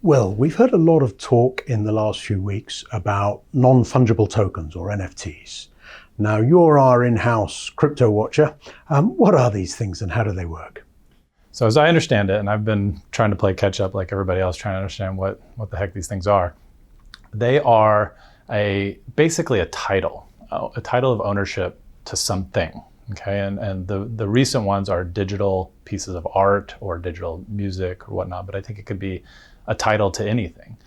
Well, we've heard a lot of talk in the last few weeks about non-fungible tokens or NFTs. Now, you're our in-house crypto watcher. What are these things and how do they work? So as I understand it, and I've been trying to play catch up like everybody else, trying to understand what the heck these things are. They are basically a title of ownership to something. Okay, and the recent ones are digital pieces of art or digital music or whatnot, but I think it could be a title to anything.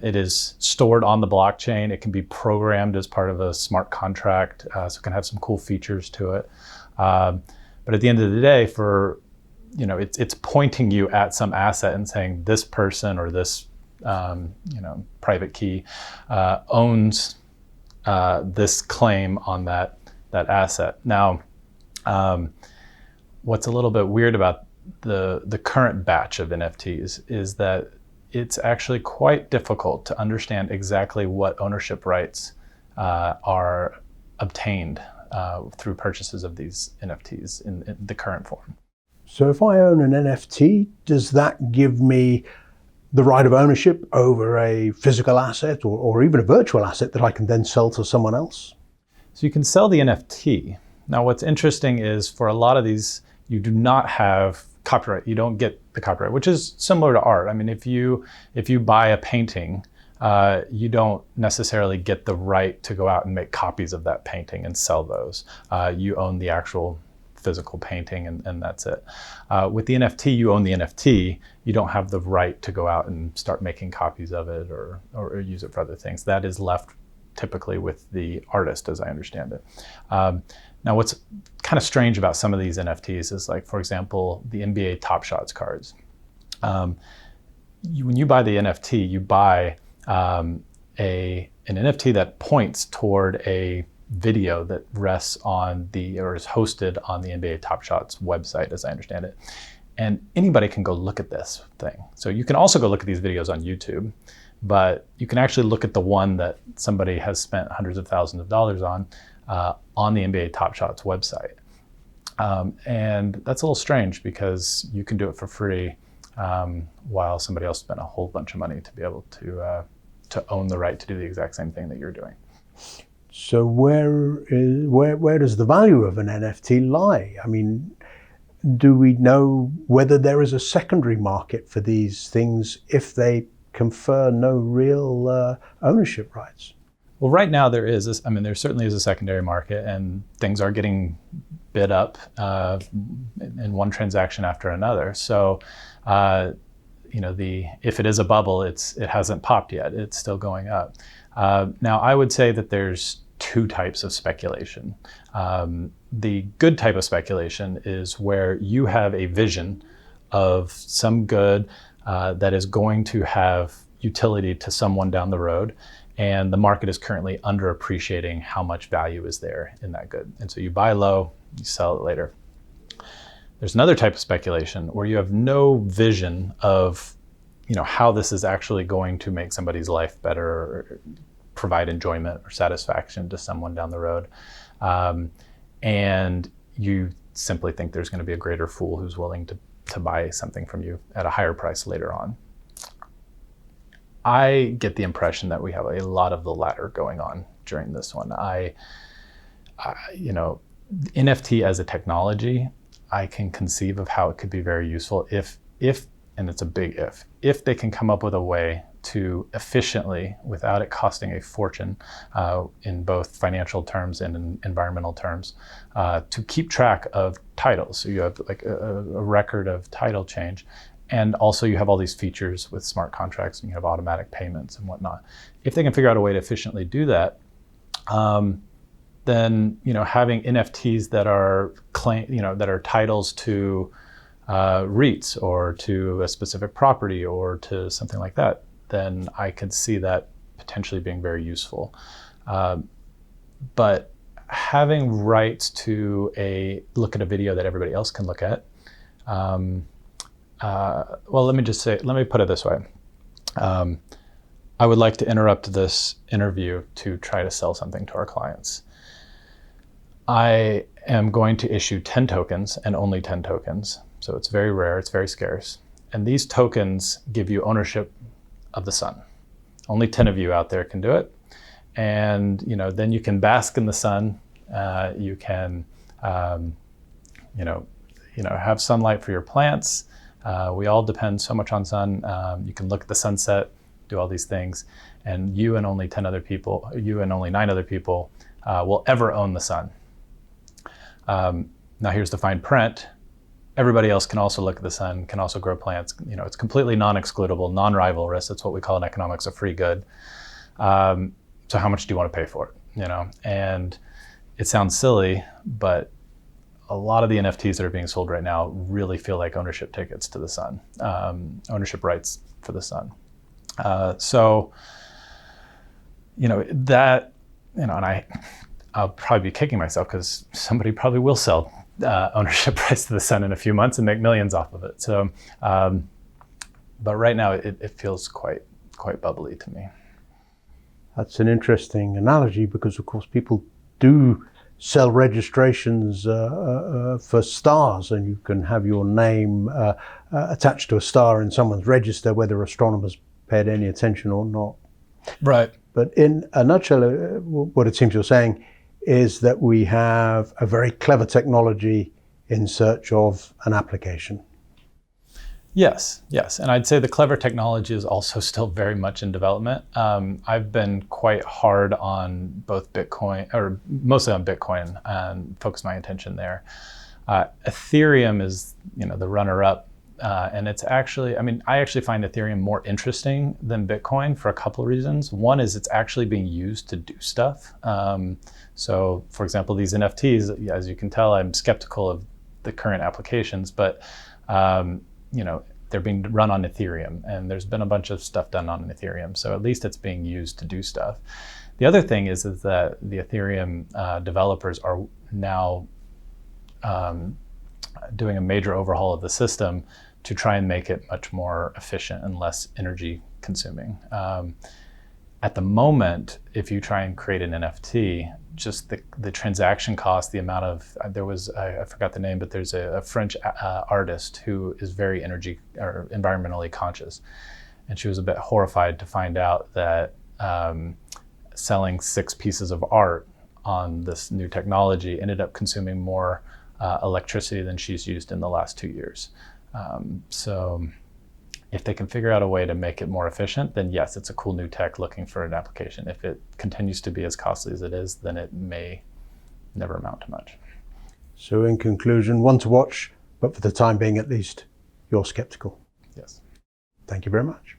It is stored on the blockchain. It can be programmed as part of a smart contract, so it can have some cool features to it. But at the end of the day, it's pointing you at some asset and saying this person or this private key owns this claim on that asset. Now, what's a little bit weird about the current batch of NFTs is that it's actually quite difficult to understand exactly what ownership rights are obtained through purchases of these NFTs in the current form. So if I own an NFT, does that give me the right of ownership over a physical asset or even a virtual asset that I can then sell to someone else? So you can sell the NFT. Now what's interesting is for a lot of these, you do not have copyright. You don't get the copyright, which is similar to art. I mean, if you buy a painting, you don't necessarily get the right to go out and make copies of that painting and sell those. You own the actual physical painting and that's it. With the NFT, you own the NFT. You don't have the right to go out and start making copies of it or use it for other things. That is left typically with the artist, as I understand it. Now, what's kind of strange about some of these NFTs is, like, for example, the NBA Top Shots cards. When you buy the NFT, you buy an NFT that points toward a video that rests on or is hosted on the NBA Top Shots website, as I understand it. And anybody can go look at this thing. So you can also go look at these videos on YouTube, but you can actually look at the one that somebody has spent hundreds of thousands of dollars on the NBA Top Shots website. And that's a little strange because you can do it for free while somebody else spent a whole bunch of money to be able to own the right to do the exact same thing that you're doing. So where does the value of an NFT lie? I mean, do we know whether there is a secondary market for these things if they confer no real ownership rights? Well, right now there certainly is a secondary market, and things are getting bid up in one transaction after another. So, if it is a bubble, it hasn't popped yet. It's still going up. Now, I would say that there's two types of speculation. The good type of speculation is where you have a vision of some good that is going to have utility to someone down the road, and the market is currently underappreciating how much value is there in that good. And so you buy low, you sell it later. There's another type of speculation where you have no vision of how this is actually going to make somebody's life better or provide enjoyment or satisfaction to someone down the road. And you simply think there's going to be a greater fool who's willing to buy something from you at a higher price later on. I get the impression that we have a lot of the latter going on during this one. NFT as a technology, I can conceive of how it could be very useful if, and it's a big if they can come up with a way to efficiently, without it costing a fortune in both financial terms and in environmental terms, to keep track of titles. So you have like a record of title change. And also you have all these features with smart contracts and you have automatic payments and whatnot. If they can figure out a way to efficiently do that, then having NFTs that are that are titles to REITs or to a specific property or to something like that, then I could see that potentially being very useful. But having rights to look at a video that everybody else can look at, let me put it this way. I would like to interrupt this interview to try to sell something to our clients. I am going to issue 10 tokens and only 10 tokens. So it's very rare, it's very scarce. And these tokens give you ownership of the sun. Only 10 of you out there can do it. And then you can bask in the sun. You can have sunlight for your plants. We all depend so much on sun. You can look at the sunset, do all these things, and you and only 9 other people will ever own the sun. Now here's the fine print. Everybody else can also look at the sun, can also grow plants. It's completely non-excludable, non-rivalrous. That's what we call in economics a free good. So how much do you want to pay for it? And it sounds silly, but a lot of the NFTs that are being sold right now really feel like ownership tickets to the sun, ownership rights for the sun. And I'll probably be kicking myself because somebody probably will sell ownership rights to the sun in a few months and make millions off of it. So, but right now it feels quite bubbly to me. That's an interesting analogy because, of course, people do sell registrations for stars, and you can have your name attached to a star in someone's register, whether astronomers paid any attention or not. Right. But in a nutshell, what it seems you're saying is that we have a very clever technology in search of an application. Yes. And I'd say the clever technology is also still very much in development. I've been quite hard on both Bitcoin, or mostly on Bitcoin, and focused my attention there. Ethereum is, the runner-up, and it's actually, I actually find Ethereum more interesting than Bitcoin for a couple of reasons. One is it's actually being used to do stuff. So, for example, these NFTs, as you can tell, I'm skeptical of the current applications, but they're being run on Ethereum, and there's been a bunch of stuff done on Ethereum. So at least it's being used to do stuff. The other thing is that the Ethereum developers are now doing a major overhaul of the system to try and make it much more efficient and less energy consuming. At the moment, if you try and create an NFT, just the transaction cost, the amount of, I forgot the name, but there's a French artist who is very energy or environmentally conscious. And she was a bit horrified to find out that selling 6 pieces of art on this new technology ended up consuming more electricity than she's used in the last 2 years. So if they can figure out a way to make it more efficient, then yes, it's a cool new tech looking for an application. If it continues to be as costly as it is, then it may never amount to much. So in conclusion, one to watch, but for the time being at least, you're skeptical. Yes. Thank you very much.